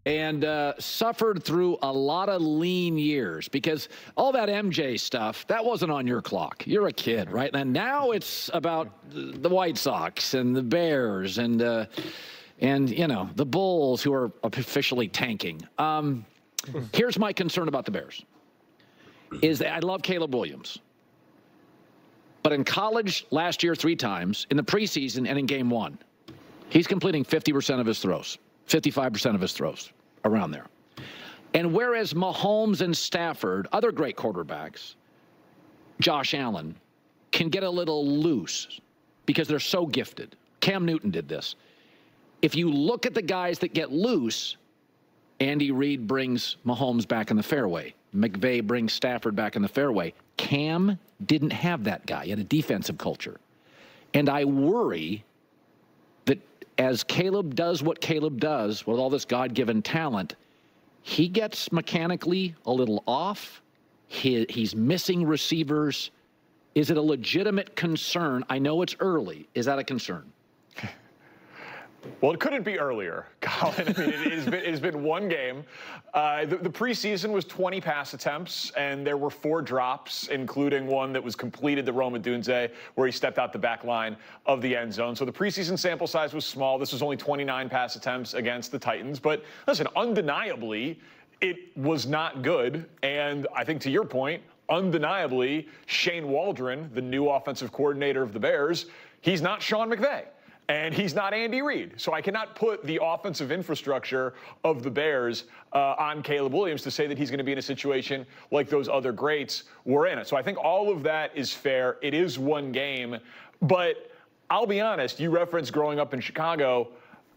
and suffered through a lot of lean years because all that MJ stuff, that wasn't on your clock. You're a kid, right? And now it's about the White Sox and the Bears and you know, the Bulls who are officially tanking. Here's my concern about the Bears is that I love Caleb Williams. But in college last year 3 times, in the preseason and in game 1, he's completing 50% of his throws, 55% of his throws, around there. And whereas Mahomes and Stafford, other great quarterbacks, Josh Allen, can get a little loose because they're so gifted. Cam Newton did this. If you look at the guys that get loose, Andy Reid brings Mahomes back in the fairway. McVay brings Stafford back in the fairway. Cam didn't have that guy. He had a defensive culture. And I worry that as Caleb does what Caleb does with all this God-given talent, he gets mechanically a little off. He's missing receivers. Is it a legitimate concern? I know it's early. Is that a concern? Well, it couldn't be earlier, Colin. I mean, it has been one game. The preseason was 20 pass attempts, and there were 4 drops, including one that was completed to Rome Odunze, where he stepped out the back line of the end zone. So the preseason sample size was small. This was only 29 pass attempts against the Titans. But listen, undeniably, it was not good. And I think to your point, undeniably, Shane Waldron, the new offensive coordinator of the Bears, he's not Sean McVay. And he's not Andy Reid. So I cannot put the offensive infrastructure of the Bears on Caleb Williams to say that he's going to be in a situation like those other greats were in it. So I think all of that is fair. It is one game. But I'll be honest, you referenced growing up in Chicago,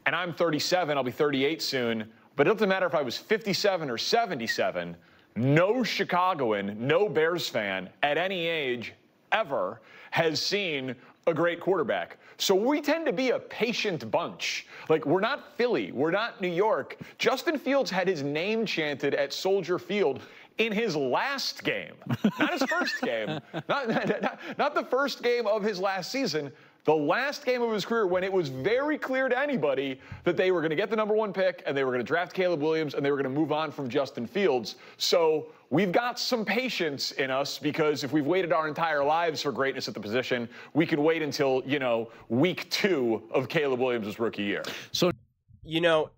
and I'm 37. I'll be 38 soon. But it doesn't matter if I was 57 or 77. No Chicagoan, no Bears fan at any age ever has seen a great quarterback. So we tend to be a patient bunch. Like, we're not Philly. We're not New York. Justin Fields had his name chanted at Soldier Field in his last game, not his first game, not the first game of his last season, the last game of his career, when it was very clear to anybody that they were going to get the #1 pick and they were going to draft Caleb Williams and they were going to move on from Justin Fields. So we've got some patience in us, because if we've waited our entire lives for greatness at the position, we can wait until, you know, week 2 of Caleb Williams' rookie year. So, you know,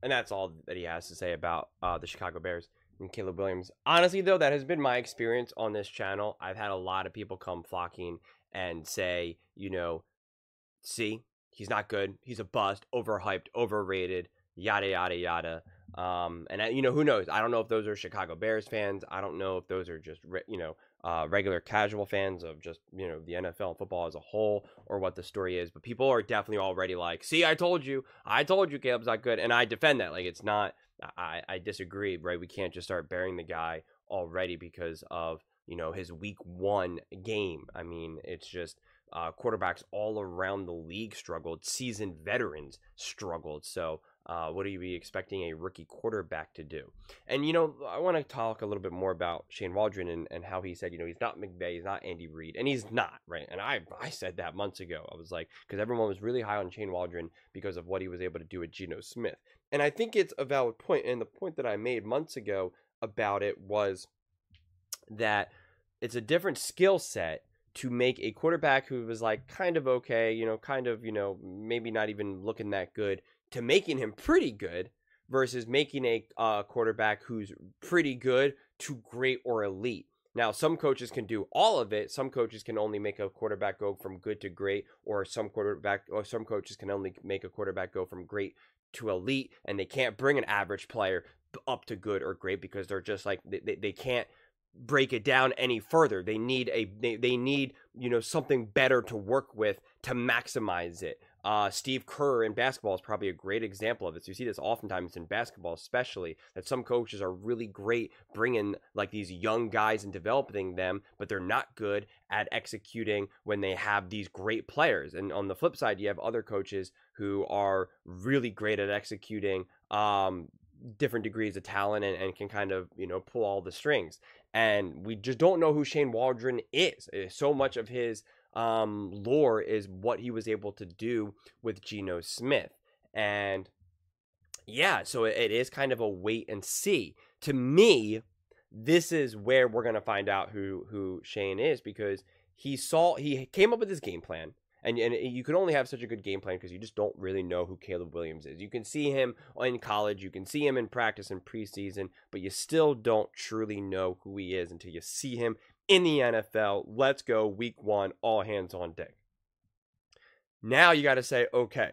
and that's all that he has to say about the Chicago Bears and Caleb Williams. Honestly, though, that has been my experience on this channel. I've had a lot of people come flocking and say, you know, see, he's not good. He's a bust, overhyped, overrated, yada, yada, yada. And, you know, who knows? I don't know if those are Chicago Bears fans. I don't know if those are just, you know, regular casual fans of just, you know, the NFL and football as a whole, or what the story is. But people are definitely already like, see, I told you Caleb's not good. And I defend that. Like, it's not, I disagree, right? We can't just start burying the guy already because of, you know, his week 1 game. I mean, it's just quarterbacks all around the league struggled. Seasoned veterans struggled. So what are you expecting a rookie quarterback to do? And, you know, I want to talk a little bit more about Shane Waldron and how he said, you know, he's not McVay, he's not Andy Reid, and he's not, right? And I said that months ago. I was like, because everyone was really high on Shane Waldron because of what he was able to do with Geno Smith. And I think it's a valid point. And the point that I made months ago about it was that it's a different skill set to make a quarterback who was like kind of okay, you know, kind of, you know, maybe not even looking that good, to making him pretty good, versus making a quarterback who's pretty good to great or elite. Now, some coaches can do all of it. Some coaches can only make a quarterback go from good to great, or some coaches can only make a quarterback go from great to elite, and they can't bring an average player up to good or great because they're just like they can't break it down any further. They need they need, you know, something better to work with to maximize it. Steve Kerr in basketball is probably a great example of this. You see this oftentimes in basketball, especially, that some coaches are really great bringing like these young guys and developing them, but they're not good at executing when they have these great players. And on the flip side, you have other coaches who are really great at executing different degrees of talent and can kind of, you know, pull all the strings. And we just don't know who Shane Waldron is. So much of his lore is what he was able to do with Geno Smith. And Yeah, so it is kind of a wait and see. To me, this is where we're gonna find out who Shane is, because he came up with his game plan. And you can only have such a good game plan because you just don't really know who Caleb Williams is. You can see him in college, you can see him in practice and preseason, but you still don't truly know who he is until you see him in the NFL. Let's go, week 1, all hands on deck. Now you got to say, okay,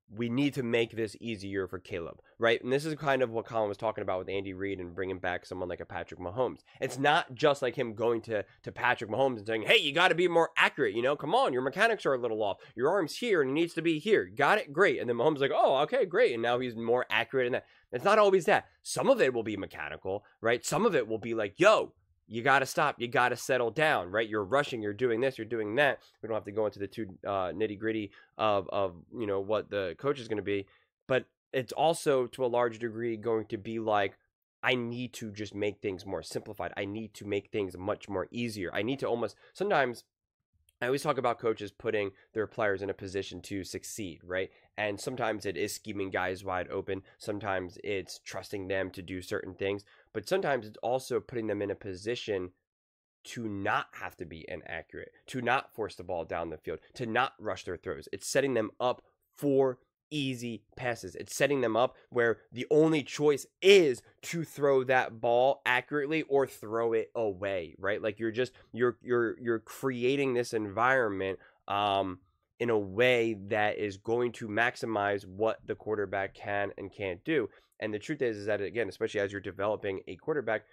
we need to make this easier for Caleb, right? And this is kind of what Colin was talking about with Andy Reid and bringing back someone like a Patrick Mahomes. It's not just like him going to Patrick Mahomes and saying, hey, you got to be more accurate, come on, your mechanics are a little off. Your arm's here and it needs to be here. Got it? Great. And then Mahomes is like, oh, okay, great. And now he's more accurate in that. It's not always that. Some of it will be mechanical, right? Some of it will be like, yo, you got to stop. You got to settle down, right? You're rushing. You're doing this. You're doing that. We don't have to go into the too nitty gritty of what the coach is going to be. But it's also, to a large degree, going to be like, I need to just make things more simplified. I need to make things much more easier. I need to almost, sometimes, I always talk about coaches putting their players in a position to succeed, right? And sometimes it is scheming guys wide open. Sometimes it's trusting them to do certain things. But sometimes it's also putting them in a position to not have to be inaccurate, to not force the ball down the field, to not rush their throws. It's setting them up for easy passes. It's setting them up where the only choice is to throw that ball accurately or throw it away, right? Like you're creating this environment in a way that is going to maximize what the quarterback can and can't do. And the truth is that, again, especially as you're developing a quarterback,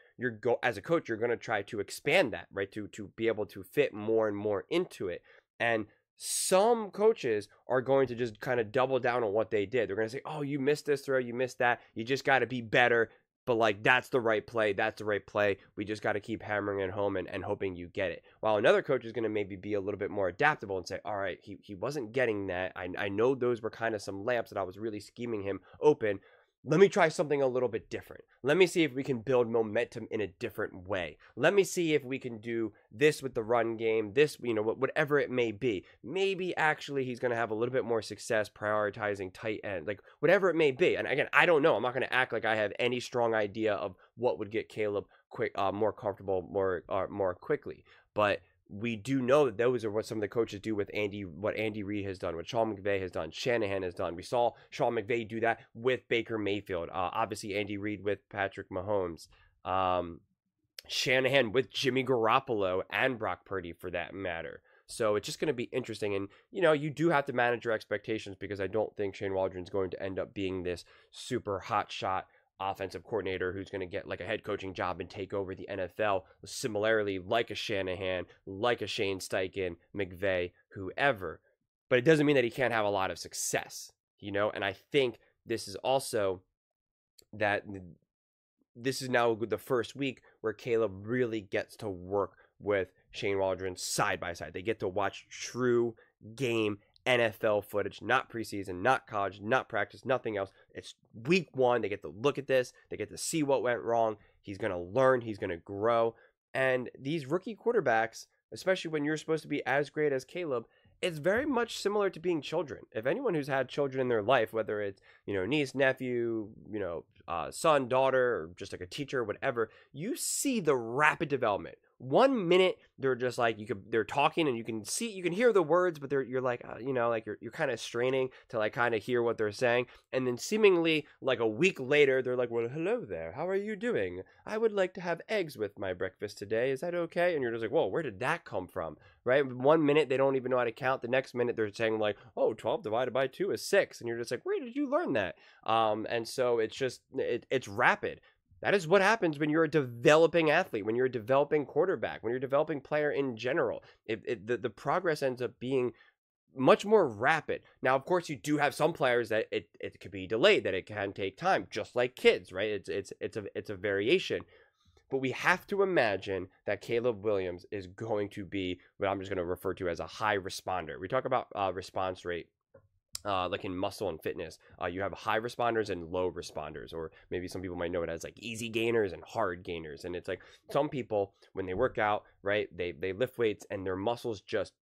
as a coach, you're going to try to expand that, right? To be able to fit more and more into it. And some coaches are going to just kind of double down on what they did. They're going to say, oh, you missed this throw, you missed that. You just got to be better. But like, that's the right play. That's the right play. We just got to keep hammering it home and hoping you get it. While another coach is going to maybe be a little bit more adaptable and say, all right, he wasn't getting that. I know those were kind of some layups that I was really scheming him open. Let me try something a little bit different. Let me see if we can build momentum in a different way. Let me see if we can do this with the run game, this, whatever it may be. Maybe actually he's going to have a little bit more success prioritizing tight end, like whatever it may be. And again, I don't know. I'm not going to act like I have any strong idea of what would get Caleb more comfortable more quickly. But we do know that those are what some of the coaches do with what Andy Reid has done, what Sean McVay has done, Shanahan has done. We saw Sean McVay do that with Baker Mayfield. Obviously, Andy Reid with Patrick Mahomes. Shanahan with Jimmy Garoppolo and Brock Purdy, for that matter. So it's just going to be interesting. And, you do have to manage your expectations, because I don't think Shane Waldron's going to end up being this super hot shot offensive coordinator who's going to get like a head coaching job and take over the NFL, similarly like a Shanahan, like a Shane Steichen, McVay, whoever. But it doesn't mean that he can't have a lot of success, and I think this is also that this is now the first week where Caleb really gets to work with Shane Waldron side by side. They get to watch true game NFL footage, not preseason, not college, not practice, nothing else. It's week 1. They get to look at this. They get to see what went wrong. He's going to learn. He's going to grow. And these rookie quarterbacks, especially when you're supposed to be as great as Caleb, it's very much similar to being children. If anyone who's had children in their life, whether it's, niece, nephew, son, daughter, or just like a teacher, whatever, you see the rapid development. 1 minute they're just like they're talking and you can hear the words, but you're like you're kind of straining to like kind of hear what they're saying, and then seemingly like a week later they're like, well, hello there, how are you doing? I would like to have eggs with my breakfast today. Is that okay? And you're just like, whoa, where did that come from? Right? 1 minute they don't even know how to count. The next minute they're saying like, oh, 12 divided by 2 is 6, and you're just like, where did you learn that? And so it's just it's rapid. That is what happens when you're a developing athlete, when you're a developing quarterback, when you're a developing player in general. The progress ends up being much more rapid. Now, of course, you do have some players that it could be delayed, that it can take time, just like kids, right? It's a variation. But we have to imagine that Caleb Williams is going to be what I'm just going to refer to as a high responder. We talk about response rate. Like in muscle and fitness, you have high responders and low responders, or maybe some people might know it as like easy gainers and hard gainers. And it's like some people, when they work out, right, they lift weights and their muscles just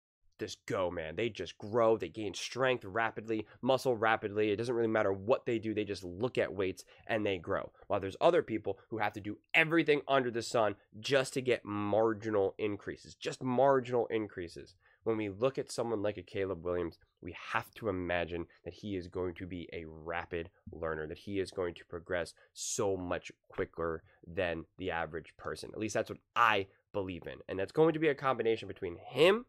just go, man. They just grow. They gain strength rapidly, muscle rapidly. It doesn't really matter what they do. They just look at weights and they grow. While there's other people who have to do everything under the sun just to get marginal increases, just marginal increases. When we look at someone like a Caleb Williams, we have to imagine that he is going to be a rapid learner, that he is going to progress so much quicker than the average person. At least that's what I believe in. And that's going to be a combination between him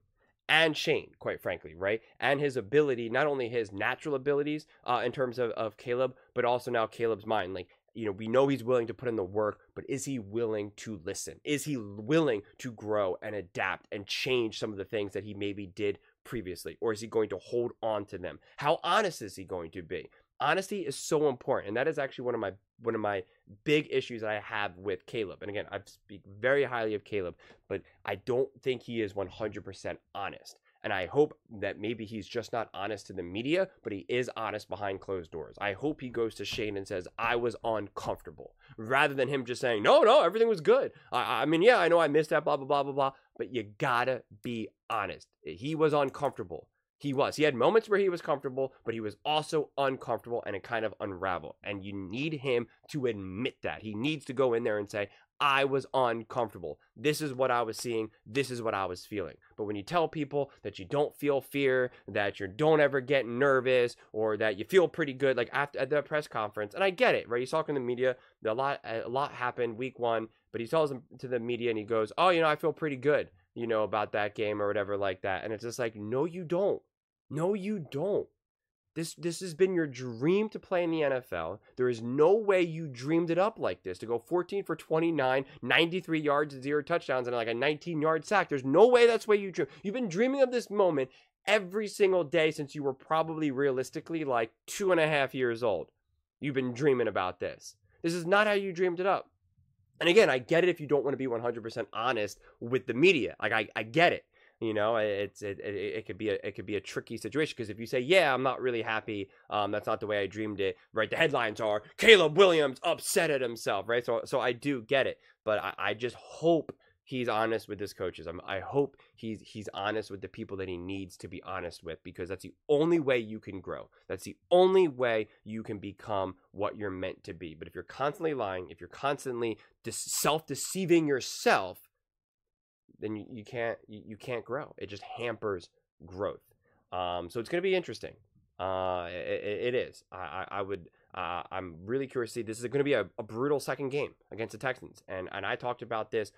and Shane, quite frankly, right? And his ability, not only his natural abilities in terms of Caleb, but also now Caleb's mind. Like, you know, we know he's willing to put in the work, but is he willing to listen? Is he willing to grow and adapt and change some of the things that he maybe did previously? Or is he going to hold on to them? How honest is he going to be? Honesty is so important, and that is actually one of my big issues that I have with Caleb. And again, I speak very highly of Caleb, but I don't think he is 100% honest. And I hope that maybe he's just not honest to the media, but he is honest behind closed doors. I hope he goes to Shane and says, I was uncomfortable, rather than him just saying, no, everything was good. I mean, yeah, I know I missed that, blah, blah, blah, blah, blah. But you gotta be honest. He was uncomfortable. He was. He had moments where he was comfortable, but he was also uncomfortable, and it kind of unraveled. And you need him to admit that. He needs to go in there and say, I was uncomfortable. This is what I was seeing. This is what I was feeling. But when you tell people that you don't feel fear, that you don't ever get nervous, or that you feel pretty good, like at the press conference, and I get it, right? He's talking to the media. A lot happened week one, but he tells them to the media and he goes, oh, I feel pretty good, about that game or whatever like that. And it's just like, no, you don't. No, you don't. This has been your dream to play in the NFL. There is no way you dreamed it up like this, to go 14 for 29, 93 yards, 0 touchdowns, and like a 19-yard sack. There's no way that's the way you dream. You've been dreaming of this moment every single day since you were probably realistically like 2.5 years old. You've been dreaming about this. This is not how you dreamed it up. And again, I get it if you don't want to be 100% honest with the media. Like, I get it. It could be a tricky situation, because if you say, yeah, I'm not really happy, that's not the way I dreamed it, right? The headlines are Caleb Williams upset at himself, right? So I do get it, but I just hope he's honest with his coaches. I hope he's honest with the people that he needs to be honest with, because that's the only way you can grow. That's the only way you can become what you're meant to be. But if you're constantly lying, if you're constantly self-deceiving yourself, then you can't grow. It just hampers growth. So it's going to be interesting. It is. I'm really curious to see. This is going to be a brutal second game against the Texans. And I talked about this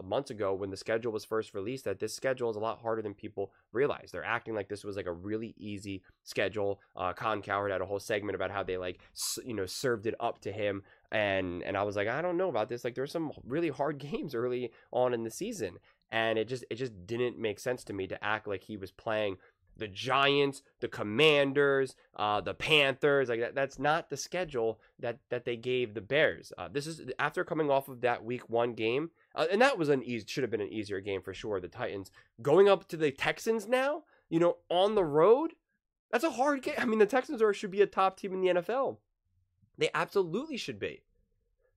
months ago when the schedule was first released, that this schedule is a lot harder than people realize. They're acting like this was like a really easy schedule. Colin Cowherd had a whole segment about how they served it up to him. And I was like, I don't know about this. Like, there's some really hard games early on in the season. And it just didn't make sense to me to act like he was playing the Giants, the Commanders, the Panthers. Like that's not the schedule that they gave the Bears. This is after coming off of that week 1 game, and that was should have been an easier game for sure. The Titans going up to the Texans now, on the road. That's a hard game. I mean, the Texans should be a top team in the NFL. They absolutely should be.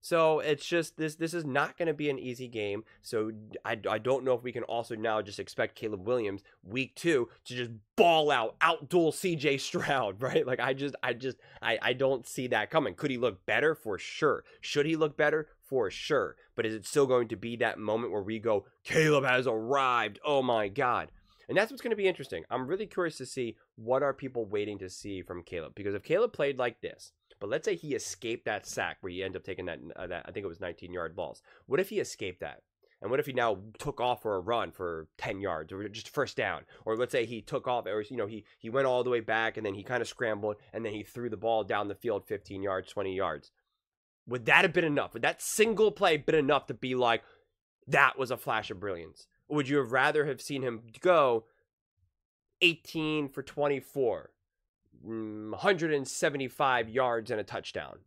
So it's just this is not going to be an easy game. So I don't know if we can also now just expect Caleb Williams week 2 to just ball outduel CJ Stroud, right? Like I don't see that coming. Could he look better? For sure. Should he look better? For sure. But is it still going to be that moment where we go, Caleb has arrived? Oh my God. And that's what's going to be interesting. I'm really curious to see what are people waiting to see from Caleb, because if Caleb played like this, but let's say he escaped that sack where he ended up taking that I think it was 19-yard balls. What if he escaped that? And what if he now took off for a run for 10 yards or just first down? Or let's say he took off, or he went all the way back and then he kind of scrambled and then he threw the ball down the field 15 yards, 20 yards. Would that have been enough? Would that single play been enough to be like, that was a flash of brilliance? Or would you have rather have seen him go 18 for 24? 175 yards and a touchdown?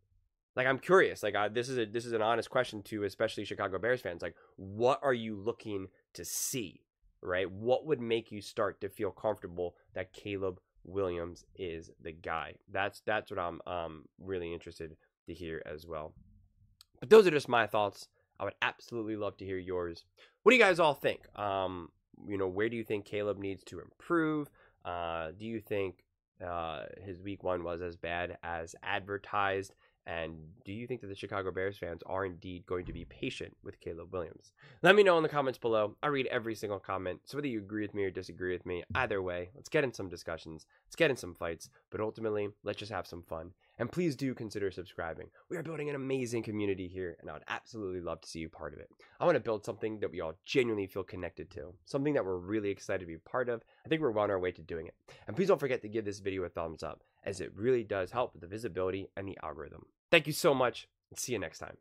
Like, I'm curious. Like, this is an honest question to especially Chicago Bears fans. Like, what are you looking to see, right? What would make you start to feel comfortable that Caleb Williams is the guy? That's what I'm really interested to hear as well. But those are just my thoughts. I would absolutely love to hear yours. What do you guys all think? where do you think Caleb needs to improve? Do you think his week 1 was as bad as advertised? And do you think that the Chicago Bears fans are indeed going to be patient with Caleb Williams? Let me know in the comments below. I read every single comment. So whether you agree with me or disagree with me, either way, let's get in some discussions. Let's get in some fights. But ultimately, let's just have some fun. And please do consider subscribing. We are building an amazing community here, and I would absolutely love to see you part of it. I want to build something that we all genuinely feel connected to. Something that we're really excited to be part of. I think we're on our way to doing it. And please don't forget to give this video a thumbs up, as it really does help with the visibility and the algorithm. Thank you so much, and see you next time.